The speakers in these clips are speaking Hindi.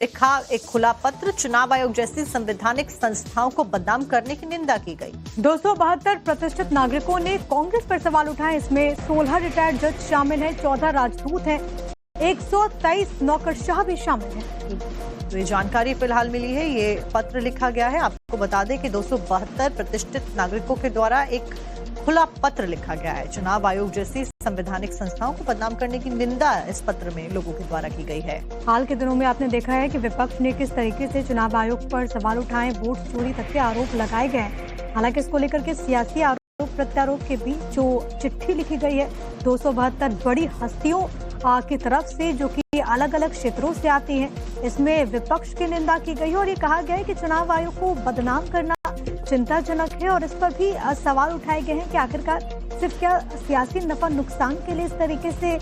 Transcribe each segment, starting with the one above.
एक खुला पत्र चुनाव आयोग जैसी संवैधानिक संस्थाओं को बदनाम करने की निंदा की गई। 272 प्रतिष्ठित नागरिकों ने कांग्रेस पर सवाल उठाए। इसमें 16 रिटायर्ड जज शामिल हैं, 14 राजदूत हैं, 123 नौकरशाह भी शामिल हैं। तो ये जानकारी फिलहाल मिली है। ये पत्र लिखा गया है। आपको बता दें कि 272 प्रतिष्ठित नागरिकों के द्वारा एक खुला पत्र लिखा गया है। चुनाव आयोग जैसी संवैधानिक संस्थाओं को बदनाम करने की निंदा इस पत्र में लोगों के द्वारा की गई है। हाल के दिनों में आपने देखा है कि विपक्ष ने किस तरीके से चुनाव आयोग पर सवाल उठाए, वोट चोरी तक के आरोप लगाए गए। हालांकि इसको लेकर के सियासी आरोप प्रत्यारोप के बीच जो चिट्ठी लिखी गई है 272 बड़ी हस्तियों की तरफ से, जो कि अलग अलग क्षेत्रों से आती हैं, इसमें विपक्ष की निंदा की गई है और ये कहा गया है कि चुनाव आयोग को बदनाम करना चिंताजनक है। और इस पर भी सवाल उठाए गए हैं कि आखिरकार सिर्फ क्या सियासी नफा नुकसान के लिए इस तरीके से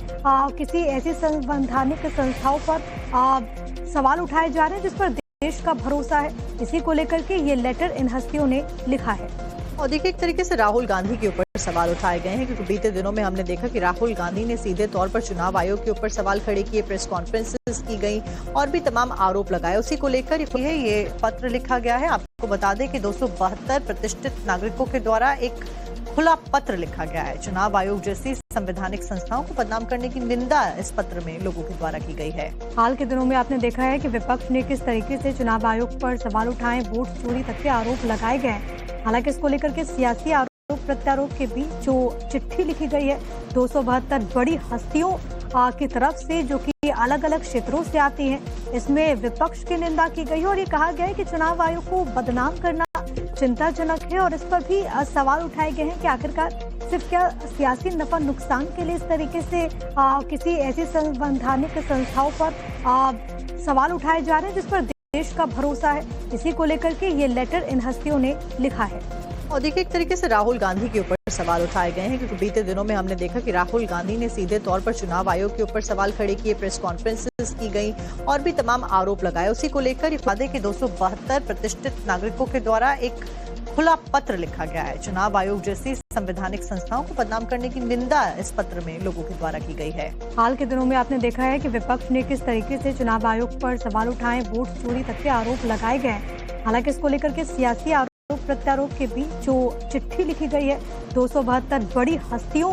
किसी ऐसी संवैधानिक संस्थाओं पर सवाल उठाए जा रहे हैं जिस पर देश का भरोसा है। इसी को लेकर के ये लेटर इन हस्तियों ने लिखा है। और देखिए, एक तरीके से राहुल गांधी के ऊपर सवाल उठाए गए हैं, क्योंकि बीते दिनों में हमने देखा कि राहुल गांधी ने सीधे तौर पर चुनाव आयोग के ऊपर सवाल खड़े किए, प्रेस कॉन्फ्रेंसेस की गई और भी तमाम आरोप लगाए। उसी को लेकर ये पत्र लिखा गया है। आपको बता दें कि 272 प्रतिष्ठित नागरिकों के द्वारा एक खुला पत्र लिखा गया है। चुनाव आयोग जैसी संवैधानिक संस्थाओं को बदनाम करने की निंदा इस पत्र में लोगों के द्वारा की गई है। हाल के दिनों में आपने देखा है कि विपक्ष ने किस तरीके से चुनाव आयोग पर सवाल उठाए, वोट चोरी तक के आरोप लगाए गए। हालांकि इसको लेकर के सियासी आरोप प्रत्यारोप के बीच जो चिट्ठी लिखी गई है 272 बड़ी हस्तियों की तरफ से, जो कि अलग अलग क्षेत्रों से आती हैं, इसमें विपक्ष की निंदा की गई है और ये कहा गया है कि चुनाव आयोग को बदनाम करना चिंताजनक है। और इस पर भी सवाल उठाए गए हैं कि आखिरकार सिर्फ क्या सियासी नफा नुकसान के लिए इस तरीके से किसी ऐसी संवैधानिक संस्थाओं पर सवाल उठाए जा रहे हैं जिस पर देश का भरोसा है। इसी को लेकर के ये लेटर इन हस्तियों ने लिखा है। और देखिए, एक तरीके से राहुल गांधी के ऊपर सवाल उठाए गए हैं, क्योंकि बीते दिनों में हमने देखा कि राहुल गांधी ने सीधे तौर पर चुनाव आयोग के ऊपर सवाल खड़े किए, प्रेस कॉन्फ्रेंसेस की गई और भी तमाम आरोप लगाए। उसी को लेकर ये वादे के 272 प्रतिष्ठित नागरिकों के द्वारा एक खुला पत्र लिखा गया है। चुनाव आयोग जैसी संवैधानिक संस्थाओं को बदनाम करने की निंदा इस पत्र में लोगों के द्वारा की गई है। हाल के दिनों में आपने देखा है कि विपक्ष ने किस तरीके से चुनाव आयोग पर सवाल उठाए, वोट चोरी तक के आरोप लगाए गए। हालांकि इसको लेकर के सियासी आरोप प्रत्यारोप के बीच जो चिट्ठी लिखी गई है 272 बड़ी हस्तियों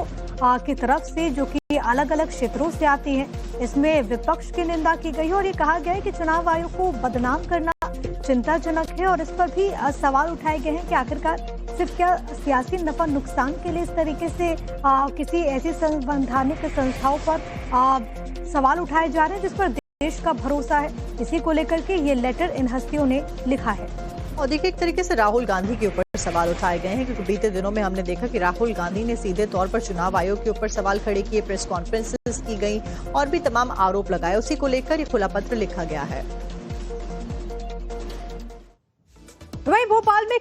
की तरफ से, जो कि अलग अलग क्षेत्रों से आती हैं, इसमें विपक्ष की निंदा की गई है और ये कहा गया है कि चुनाव आयोग को बदनाम करना चिंताजनक है। और इस पर भी सवाल उठाए गए हैं कि आखिरकार सिर्फ क्या सियासी नफा नुकसान के लिए इस तरीके से किसी ऐसी संवैधानिक संस्थाओं पर सवाल उठाए जा रहे हैं जिस पर देश का भरोसा है। इसी को लेकर के ये लेटर इन हस्तियों ने लिखा है। और देखिए, एक तरीके से राहुल गांधी के ऊपर सवाल उठाए गए हैं, क्योंकि बीते दिनों में हमने देखा कि राहुल गांधी ने सीधे तौर पर चुनाव आयोग के ऊपर सवाल खड़े किए, प्रेस कॉन्फ्रेंसेस की गई और भी तमाम आरोप लगाए। उसी को लेकर ये खुला पत्र लिखा गया है। वहीं भोपाल में